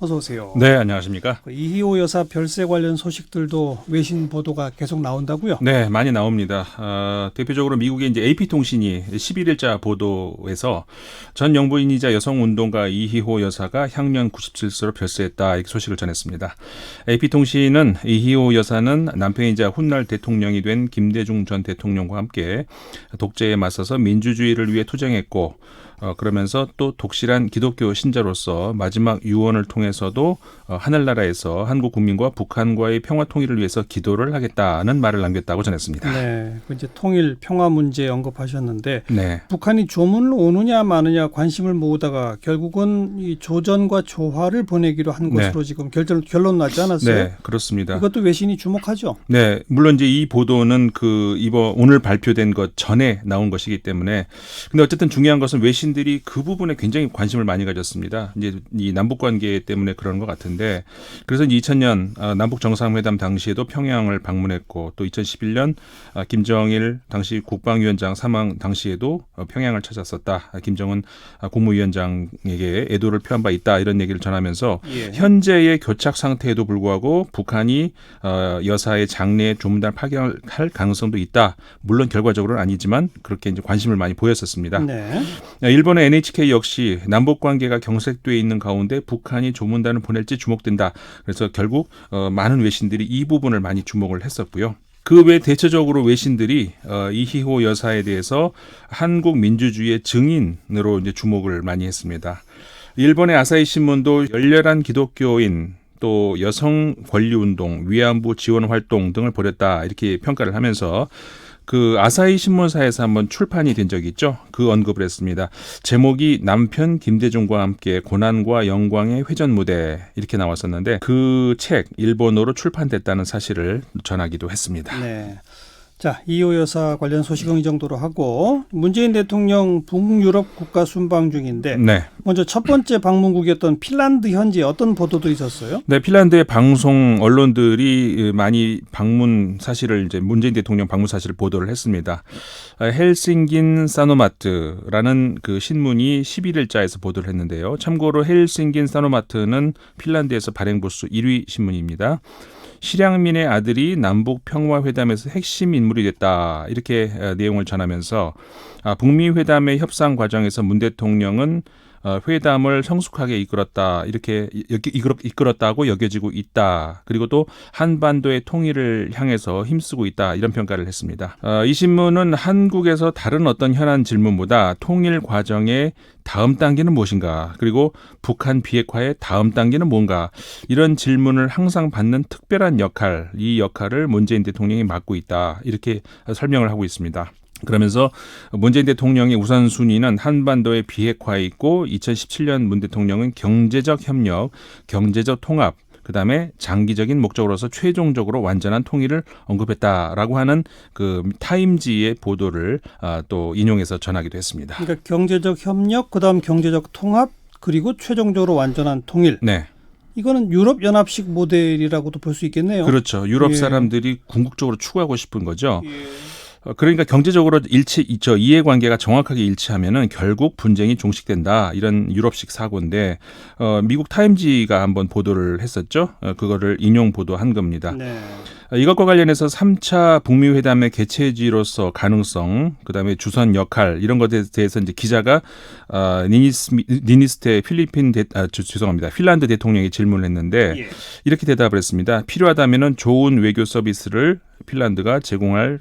어서 오세요. 네, 안녕하십니까? 이희호 여사 별세 관련 소식들도 외신 보도가 계속 나온다고요? 네, 많이 나옵니다. 대표적으로 미국의 이제 AP통신이 11일자 보도에서 전 영부인이자 여성운동가 이희호 여사가 향년 97세로 별세했다, 이렇게 소식을 전했습니다. AP통신은 이희호 여사는 남편이자 훗날 대통령이 된 김대중 전 대통령과 함께 독재에 맞서서 민주주의를 위해 투쟁했고, 그러면서 또 독실한 기독교 신자로서 마지막 유언을 통해서도 하늘나라에서 한국 국민과 북한과의 평화 통일을 위해서 기도를 하겠다는 말을 남겼다고 전했습니다. 네, 이제 통일 평화 문제 언급하셨는데 네. 북한이 조문을 오느냐 마느냐 관심을 모으다가 결국은 이 조전과 조화를 보내기로 한 것으로 지금 결론 나지 않았어요? 네, 그렇습니다. 이것도 외신이 주목하죠. 네, 물론 이제 이 보도는 오늘 발표된 것 전에 나온 것이기 때문에, 근데 어쨌든 중요한 것은 외신들이 그 부분에 굉장히 관심을 많이 가졌습니다. 이제 이 남북 관계 때문에 그런 것 같은데, 그래서 2000년 남북 정상회담 당시에도 평양을 방문했고, 또 2011년 김정일 당시 국방위원장 사망 당시에도 평양을 찾았었다. 김정은 국무위원장에게 애도를 표한 바 있다, 이런 얘기를 전하면서 현재의 교착 상태에도 불구하고 북한이 여사의 장례에 조문단을 파견할 가능성도 있다. 물론 결과적으로는 아니지만 그렇게 이제 관심을 많이 보였었습니다. 네. 일본의 NHK 역시 남북 관계가 경색돼 있는 가운데 북한이 조문단을 보낼지 주목된다. 그래서 결국 많은 외신들이 이 부분을 많이 주목을 했었고요. 그 외 대체적으로 외신들이 이희호 여사에 대해서 한국 민주주의의 증인으로 이제 주목을 많이 했습니다. 일본의 아사히 신문도 열렬한 기독교인, 또 여성 권리운동, 위안부 지원 활동 등을 벌였다, 이렇게 평가를 하면서 그 아사히 신문사에서 한번 출판이 된 적이 있죠. 그 언급을 했습니다. 제목이 남편 김대중과 함께 고난과 영광의 회전무대, 이렇게 나왔었는데 그 책 일본어로 출판됐다는 사실을 전하기도 했습니다. 네. 자, 이희호 여사 관련 소식은 이 정도로 하고, 문재인 대통령 북유럽 국가 순방 중인데 네. 먼저 첫 번째 방문국이었던 핀란드 현지에 어떤 보도도 있었어요? 네, 핀란드의 방송 언론들이 많이 방문 사실을, 이제 문재인 대통령 방문 사실을 보도를 했습니다. 헬싱긴 사노마트라는 그 신문이 11일자에서 보도를 했는데요. 참고로 헬싱긴 사노마트는 핀란드에서 발행 부수 1위 신문입니다. 실향민의 아들이 남북 평화회담에서 핵심 인물이 됐다, 이렇게 내용을 전하면서 북미 회담의 협상 과정에서 문 대통령은 회담을 성숙하게 이끌었다고 여겨지고 있다. 그리고 또 한반도의 통일을 향해서 힘쓰고 있다, 이런 평가를 했습니다. 이 신문은 한국에서 다른 어떤 현안 질문보다 통일 과정의 다음 단계는 무엇인가, 그리고 북한 비핵화의 다음 단계는 뭔가, 이런 질문을 항상 받는 특별한 역할, 이 역할을 문재인 대통령이 맡고 있다, 이렇게 설명을 하고 있습니다. 그러면서 문재인 대통령의 우선순위는 한반도의 비핵화에 있고, 2017년 문 대통령은 경제적 협력, 경제적 통합, 그다음에 장기적인 목적으로서 최종적으로 완전한 통일을 언급했다라고 하는 그 타임지의 보도를 또 인용해서 전하기도 했습니다. 그러니까 경제적 협력, 그다음 경제적 통합, 그리고 최종적으로 완전한 통일. 네. 이거는 유럽 연합식 모델이라고도 볼 수 있겠네요. 그렇죠. 유럽 사람들이 궁극적으로 추구하고 싶은 거죠. 예. 그러니까 경제적으로 이해관계가 정확하게 일치하면은 결국 분쟁이 종식된다, 이런 유럽식 사고인데, 미국 타임지가 한번 보도를 했었죠. 그거를 인용 보도한 겁니다. 네. 이것과 관련해서 3차 북미 회담의 개최지로서 가능성, 그다음에 주선 역할, 이런 것에 대해서 이제 기자가 니니스테 핀란드 대통령이 질문을 했는데 이렇게 대답을 했습니다. 필요하다면은 좋은 외교 서비스를 핀란드가 제공할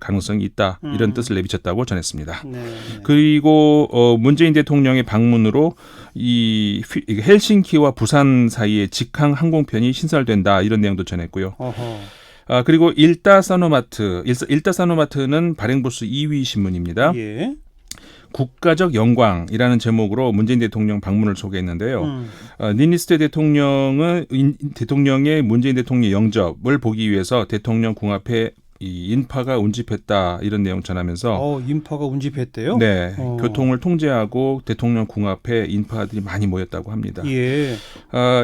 가능성이 있다, 이런 뜻을 내비쳤다고 전했습니다. 네. 그리고 문재인 대통령의 방문으로 이 헬싱키와 부산 사이에 직항 항공편이 신설된다, 이런 내용도 전했고요. 그리고 일타 사노마트는 발행 부수 2위 신문입니다. 예. 국가적 영광이라는 제목으로 문재인 대통령 방문을 소개했는데요. 니니스테 대통령의 문재인 대통령의 영접을 보기 위해서 대통령 궁합에 이 인파가 운집했다, 이런 내용 전하면서 인파가 운집했대요? 네, 교통을 통제하고 대통령 궁합에 인파들이 많이 모였다고 합니다. 예.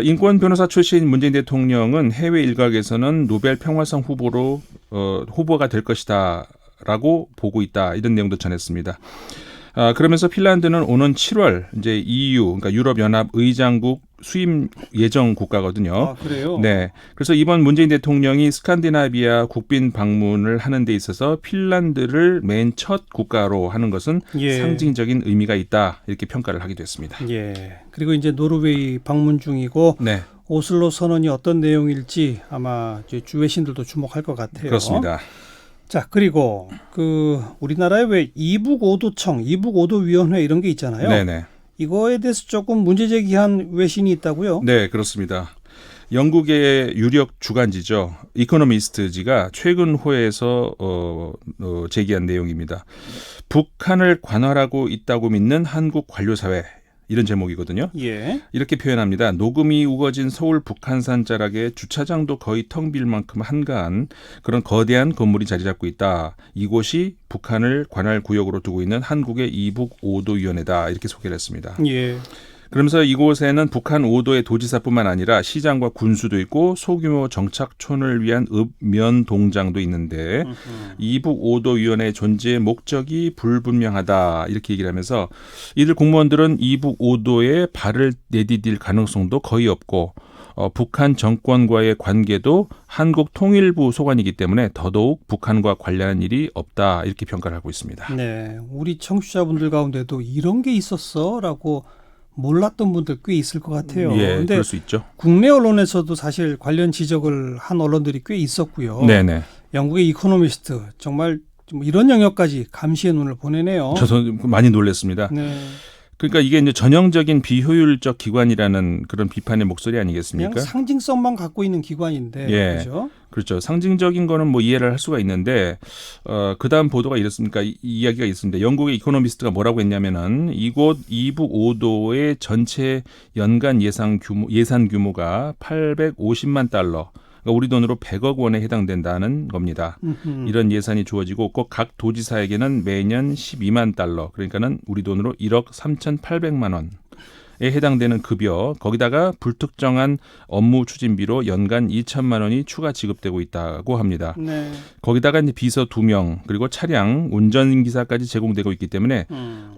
인권 변호사 출신 문재인 대통령은 해외 일각에서는 노벨 평화상 후보가 될 것이다라고 보고 있다, 이런 내용도 전했습니다. 그러면서 핀란드는 오는 7월 이제 EU, 그러니까 유럽연합 의장국 수임 예정 국가거든요. 아, 그래요? 네. 그래서 이번 문재인 대통령이 스칸디나비아 국빈 방문을 하는 데 있어서 핀란드를 맨 첫 국가로 하는 것은 예. 상징적인 의미가 있다. 이렇게 평가를 하기도 했습니다. 예. 그리고 이제 노르웨이 방문 중이고 네. 오슬로 선언이 어떤 내용일지 아마 이제 주외신들도 주목할 것 같아요. 그렇습니다. 자, 그리고 우리나라에 왜 이북 오도청, 이북 오도위원회 이런 게 있잖아요. 네네. 이거에 대해서 조금 문제 제기한 외신이 있다고요? 네, 그렇습니다. 영국의 유력 주간지죠. 이코노미스트지가 최근 호에서 제기한 내용입니다. 북한을 관할하고 있다고 믿는 한국 관료사회. 이런 제목이거든요. 예. 이렇게 표현합니다. 녹음이 우거진 서울 북한산 자락에 주차장도 거의 텅 빌 만큼 한가한 그런 거대한 건물이 자리 잡고 있다. 이곳이 북한을 관할 구역으로 두고 있는 한국의 이북 5도 위원회다. 이렇게 소개를 했습니다. 예. 그러면서 이곳에는 북한 5도의 도지사뿐만 아니라 시장과 군수도 있고 소규모 정착촌을 위한 읍면 동장도 있는데 이북 5도 위원회의 존재의 목적이 불분명하다 이렇게 얘기를 하면서 이들 공무원들은 이북 5도에 발을 내디딜 가능성도 거의 없고 북한 정권과의 관계도 한국 통일부 소관이기 때문에 더더욱 북한과 관련한 일이 없다 이렇게 평가를 하고 있습니다. 네, 우리 청취자분들 가운데도 이런 게 있었어라고 몰랐던 분들 꽤 있을 것 같아요. 예, 근데 그럴 수 있죠. 국내 언론에서도 사실 관련 지적을 한 언론들이 꽤 있었고요. 네네. 영국의 이코노미스트 정말 좀 이런 영역까지 감시의 눈을 보내네요. 저도 많이 놀랐습니다. 네. 그러니까 이게 이제 전형적인 비효율적 기관이라는 그런 비판의 목소리 아니겠습니까? 그냥 상징성만 갖고 있는 기관인데, 예. 그렇죠? 그렇죠. 상징적인 거는 뭐 이해를 할 수가 있는데 그다음 보도가 이렇습니까? 이야기가 있습니다. 영국의 이코노미스트가 뭐라고 했냐면은 이곳 이북 5도의 전체 연간 예산 규모가 850만 달러. 그러니까 우리 돈으로 100억 원에 해당된다는 겁니다. 이런 예산이 주어지고 꼭 각 도지사에게는 매년 12만 달러, 그러니까는 우리 돈으로 1억 3,800만 원에 해당되는 급여, 거기다가 불특정한 업무 추진비로 연간 2천만 원이 추가 지급되고 있다고 합니다. 네. 거기다가 이제 비서 2명 그리고 차량, 운전기사까지 제공되고 있기 때문에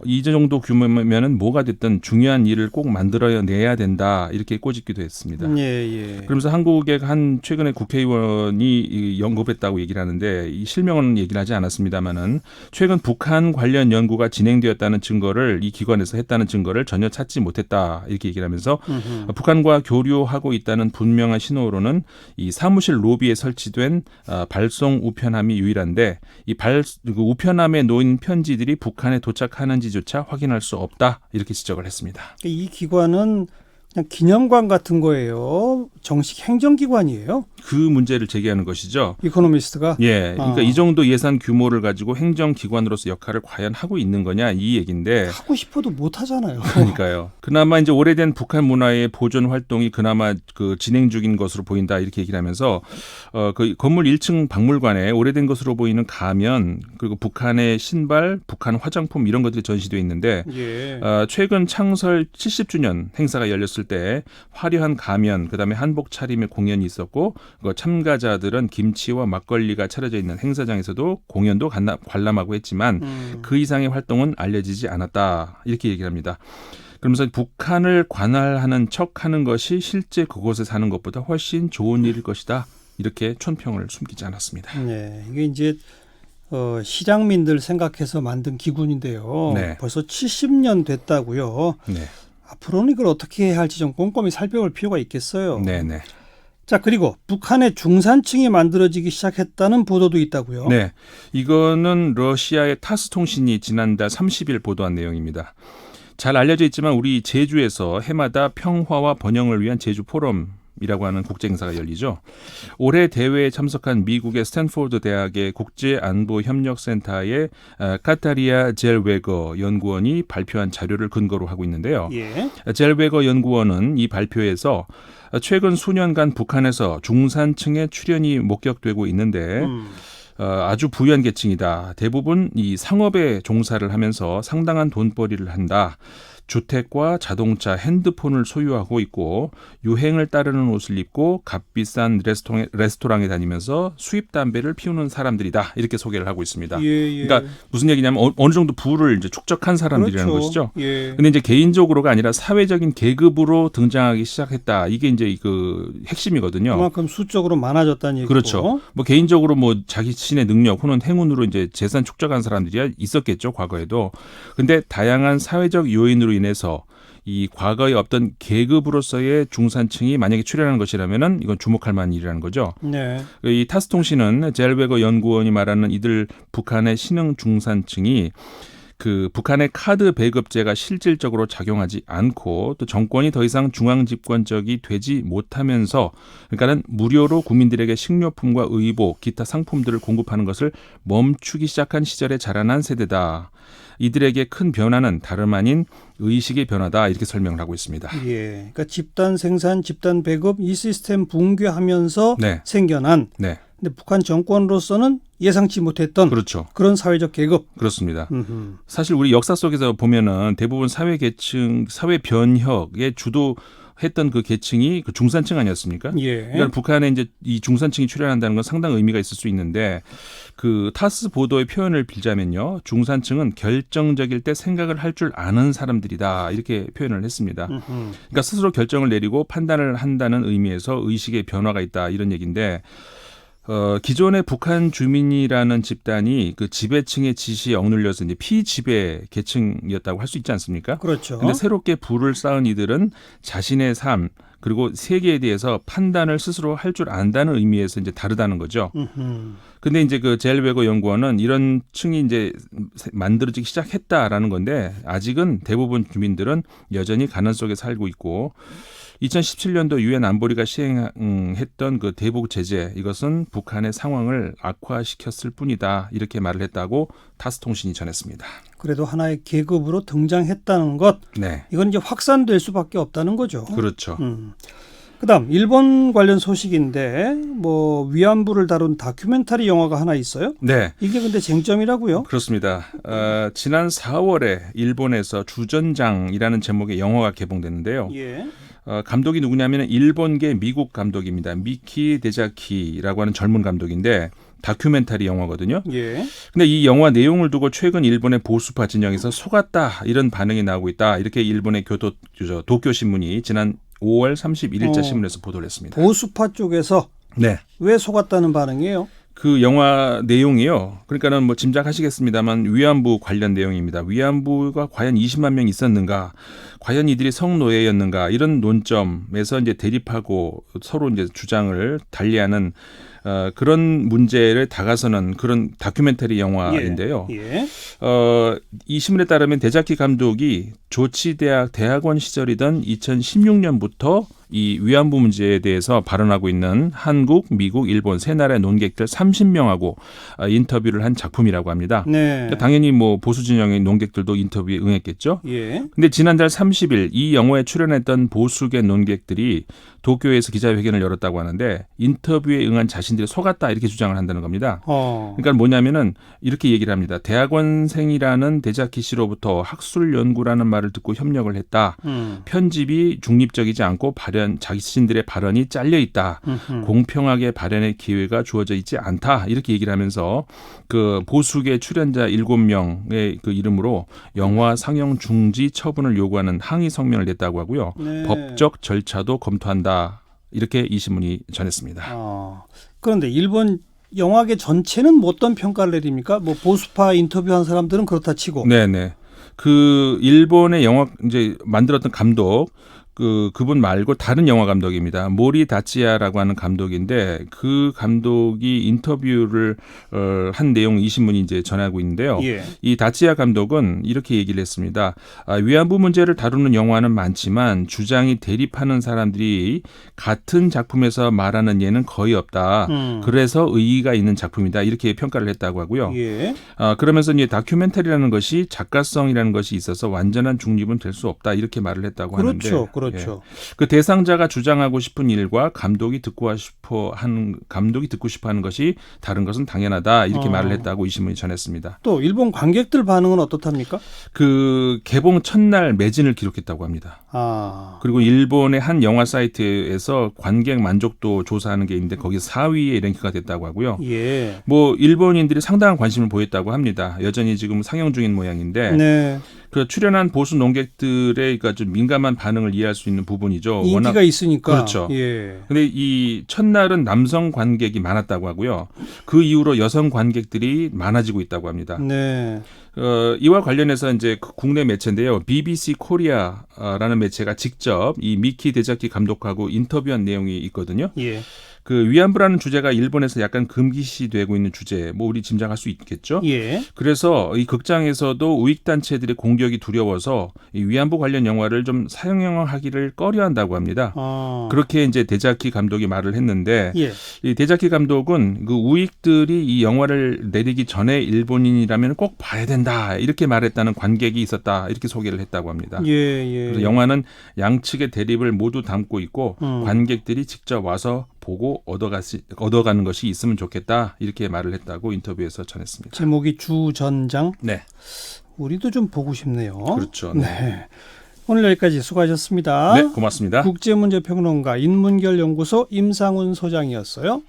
이 정도 규모면은 뭐가 됐든 중요한 일을 꼭 만들어내야 된다 이렇게 꼬집기도 했습니다. 예, 예. 그러면서 한국의 한 최근에 국회의원이 연구했다고 얘기를 하는데 이 실명은 얘기를 하지 않았습니다만은 최근 북한 관련 연구가 진행되었다는 증거를 이 기관에서 했다는 증거를 전혀 찾지 못했다 이렇게 얘기를 하면서 북한과 교류하고 있다는 분명한 신호로는 이 사무실 로비에 설치된 발송 우편함이 유일한데 이 우편함에 놓인 편지들이 북한에 도착하는지조차 확인할 수 없다 이렇게 지적을 했습니다. 이 기관은 그냥 기념관 같은 거예요. 정식 행정기관이에요. 그 문제를 제기하는 것이죠. 이코노미스트가. 예, 그러니까 이 정도 예산 규모를 가지고 행정기관으로서 역할을 과연 하고 있는 거냐 이 얘기인데. 하고 싶어도 못 하잖아요. 그러니까요. 그나마 이제 오래된 북한 문화의 보존 활동이 그나마 그 진행 중인 것으로 보인다 이렇게 얘기를 하면서 그 건물 1층 박물관에 오래된 것으로 보이는 가면 그리고 북한의 신발, 북한 화장품 이런 것들이 전시되어 있는데 예. 최근 창설 70주년 행사가 열렸을 때 화려한 가면 그다음에 한복 차림의 공연이 있었고 참가자들은 김치와 막걸리가 차려져 있는 행사장에서도 공연도 관람하고 했지만 그 이상의 활동은 알려지지 않았다 이렇게 얘기를 합니다. 그러면서 북한을 관할하는 척하는 것이 실제 그곳에 사는 것보다 훨씬 좋은 일일 것이다 이렇게 촌평을 숨기지 않았습니다. 네, 이게 이제 시장민들 생각해서 만든 기구인데요. 네. 벌써 70년 됐다고요. 네. 앞으로는 이걸 어떻게 해야 할지 좀 꼼꼼히 살펴볼 필요가 있겠어요. 네네. 자, 그리고 북한의 중산층이 만들어지기 시작했다는 보도도 있다고요. 네, 이거는 러시아의 타스 통신이 지난달 30일 보도한 내용입니다. 잘 알려져 있지만 우리 제주에서 해마다 평화와 번영을 위한 제주 포럼이라고 하는 국제 행사가 열리죠. 올해 대회에 참석한 미국의 스탠포드 대학의 국제안보협력센터의 카타리아 젤웨거 연구원이 발표한 자료를 근거로 하고 있는데요. 예. 젤웨거 연구원은 이 발표에서 최근 수년간 북한에서 중산층의 출현이 목격되고 있는데 아주 부유한 계층이다. 대부분 이 상업에 종사를 하면서 상당한 돈벌이를 한다. 주택과 자동차, 핸드폰을 소유하고 있고 유행을 따르는 옷을 입고 값비싼 레스토랑에 다니면서 수입 담배를 피우는 사람들이다. 이렇게 소개를 하고 있습니다. 예. 그러니까 무슨 얘기냐면 어느 정도 부를 이제 축적한 사람들이라는 그렇죠. 것이죠. 예. 근데 이제 개인적으로가 아니라 사회적인 계급으로 등장하기 시작했다. 이게 이제 그 핵심이거든요. 그만큼 수적으로 많아졌다는 얘기고. 그렇죠. 뭐 개인적으로 뭐 자기 자신의 능력 혹은 행운으로 이제 재산 축적한 사람들이 있었겠죠. 과거에도. 근데 다양한 사회적 요인으로 인해서 이 과거에 없던 계급으로서의 중산층이 만약에 출현하는 것이라면은 이건 주목할 만한 일이라는 거죠. 네. 이 타스 통신은 젤베거 연구원이 말하는 이들 북한의 신흥 중산층이 그 북한의 카드 배급제가 실질적으로 작용하지 않고 또 정권이 더 이상 중앙 집권적이 되지 못하면서 그러니까는 무료로 국민들에게 식료품과 의복, 기타 상품들을 공급하는 것을 멈추기 시작한 시절에 자라난 세대다. 이들에게 큰 변화는 다름 아닌 의식의 변화다 이렇게 설명을 하고 있습니다. 예. 그러니까 집단 생산, 집단 배급 이 시스템 붕괴하면서 네. 생겨난. 네, 근데 북한 정권으로서는 예상치 못했던 그렇죠. 그런 사회적 계급. 그렇습니다. 음흠. 사실 우리 역사 속에서 보면은 대부분 사회 계층, 사회 변혁에 주도했던 그 계층이 그 중산층 아니었습니까? 예. 그러니까 북한에 이제 이 중산층이 출현한다는 건 상당 의미가 있을 수 있는데 그 타스 보도의 표현을 빌자면요, 중산층은 결정적일 때 생각을 할 줄 아는 사람들이다 이렇게 표현을 했습니다. 그러니까 스스로 결정을 내리고 판단을 한다는 의미에서 의식의 변화가 있다 이런 얘기인데. 기존의 북한 주민이라는 집단이 그 지배층의 지시에 억눌려서 이제 피지배 계층이었다고 할 수 있지 않습니까? 그렇죠. 근데 새롭게 부를 쌓은 이들은 자신의 삶 그리고 세계에 대해서 판단을 스스로 할 줄 안다는 의미에서 이제 다르다는 거죠. 근데 이제 그 젤베거 연구원은 이런 층이 이제 만들어지기 시작했다라는 건데 아직은 대부분 주민들은 여전히 가난 속에 살고 있고 2017년도 유엔 안보리가 시행했던 그 대북 제재 이것은 북한의 상황을 악화시켰을 뿐이다 이렇게 말을 했다고 타스 통신이 전했습니다. 그래도 하나의 계급으로 등장했다는 것. 네, 이건 이제 확산될 수밖에 없다는 거죠. 그렇죠. 그다음 일본 관련 소식인데 뭐 위안부를 다룬 다큐멘터리 영화가 하나 있어요. 네. 이게 근데 쟁점이라고요? 그렇습니다. 지난 4월에 일본에서 주전장이라는 제목의 영화가 개봉됐는데요. 예. 감독이 누구냐면 일본계 미국 감독입니다. 미키 데자키라고 하는 젊은 감독인데 다큐멘터리 영화거든요. 예. 근데 이 영화 내용을 두고 최근 일본의 보수파 진영에서 속았다 이런 반응이 나오고 있다. 이렇게 일본의 도쿄 신문이 지난 5월 31일자 신문에서 보도를 했습니다. 보수파 쪽에서 네. 왜 속았다는 반응이에요? 그 영화 내용이요. 그러니까는 뭐 짐작하시겠습니다만 위안부 관련 내용입니다. 위안부가 과연 20만 명 있었는가? 과연 이들이 성노예였는가? 이런 논점에서 이제 대립하고 서로 이제 주장을 달리하는 그런 문제를 다가서는 그런 다큐멘터리 영화인데요. 예. 이 신문에 따르면 데자키 감독이 조치대학 대학원 시절이던 2016년부터 이 위안부 문제에 대해서 발언하고 있는 한국, 미국, 일본 세 나라의 논객들 30명하고 인터뷰를 한 작품이라고 합니다. 네. 그러니까 당연히 뭐 보수 진영의 논객들도 인터뷰에 응했겠죠. 예. 근데 지난달 30일 이 영화에 출연했던 보수계 논객들이 도쿄에서 기자회견을 열었다고 하는데 인터뷰에 응한 자신들이 속았다 이렇게 주장을 한다는 겁니다. 그러니까 뭐냐면은 이렇게 얘기를 합니다. 대학원생이라는 데자키 씨로부터 학술 연구라는 말을 듣고 협력을 했다. 편집이 중립적이지 않고 자신들의 발언이 잘려 있다. 공평하게 발언의 기회가 주어져 있지 않다. 이렇게 얘기를 하면서 그 보수계 출연자 7명의 그 이름으로 영화 상영 중지 처분을 요구하는 항의 성명을 냈다고 하고요. 네. 법적 절차도 검토한다. 이렇게 이 신문이 전했습니다. 그런데 일본 영화계 전체는 뭐 어떤 평가를 내립니까? 뭐 보수파 인터뷰한 사람들은 그렇다 치고. 네네. 그 일본의 영화 이제 만들었던 감독 그분 말고 다른 영화 감독입니다. 모리 다치야라고 하는 감독인데 그 감독이 인터뷰를 한 내용 이 신문이 이제 전하고 있는데요. 예. 이 다치야 감독은 이렇게 얘기를 했습니다. 위안부 문제를 다루는 영화는 많지만 주장이 대립하는 사람들이 같은 작품에서 말하는 예는 거의 없다. 그래서 의의가 있는 작품이다. 이렇게 평가를 했다고 하고요. 예. 그러면서 이제 다큐멘터리라는 것이 작가성이라는 것이 있어서 완전한 중립은 될 수 없다. 이렇게 말을 했다고 하는데. 그렇죠. 그렇죠. 그 대상자가 주장하고 싶은 일과 감독이 듣고 싶어 하는 것이 다른 것은 당연하다 이렇게 말을 했다고 이 신문이 전했습니다. 또 일본 관객들 반응은 어떻답니까? 그 개봉 첫날 매진을 기록했다고 합니다. 아, 그리고 일본의 한 영화 사이트에서 관객 만족도 조사하는 게 있는데 거기 4위에 랭크가 됐다고 하고요. 예. 뭐 일본인들이 상당한 관심을 보였다고 합니다. 여전히 지금 상영 중인 모양인데 네. 그 출연한 보수 논객들의 그러니까 좀 민감한 반응을 이해할 수 있는 부분이죠. 인기가 있으니까. 그렇죠. 예. 근데 이 첫날은 남성 관객이 많았다고 하고요. 그 이후로 여성 관객들이 많아지고 있다고 합니다. 네. 이와 관련해서 이제 그 국내 매체인데요. BBC 코리아라는 매체가 직접 이 미키 데자키 감독하고 인터뷰한 내용이 있거든요. 예. 그 위안부라는 주제가 일본에서 약간 금기시되고 있는 주제, 뭐 우리 짐작할 수 있겠죠. 예. 그래서 이 극장에서도 우익 단체들의 공격이 두려워서 이 위안부 관련 영화를 좀 상영하기를 꺼려한다고 합니다. 아. 그렇게 이제 데자키 감독이 말을 했는데 예. 이 데자키 감독은 그 우익들이 이 영화를 내리기 전에 일본인이라면 꼭 봐야 된다 이렇게 말했다는 관객이 있었다 이렇게 소개를 했다고 합니다. 예, 예. 그래서 영화는 양측의 대립을 모두 담고 있고 관객들이 직접 와서 보고 얻어가는 것이 있으면 좋겠다 이렇게 말을 했다고 인터뷰에서 전했습니다. 제목이 주전장. 네, 우리도 좀 보고 싶네요. 그렇죠. 네, 네. 오늘 여기까지 수고하셨습니다. 네 고맙습니다. 국제문제평론가 인문결연구소 임상훈 소장이었어요.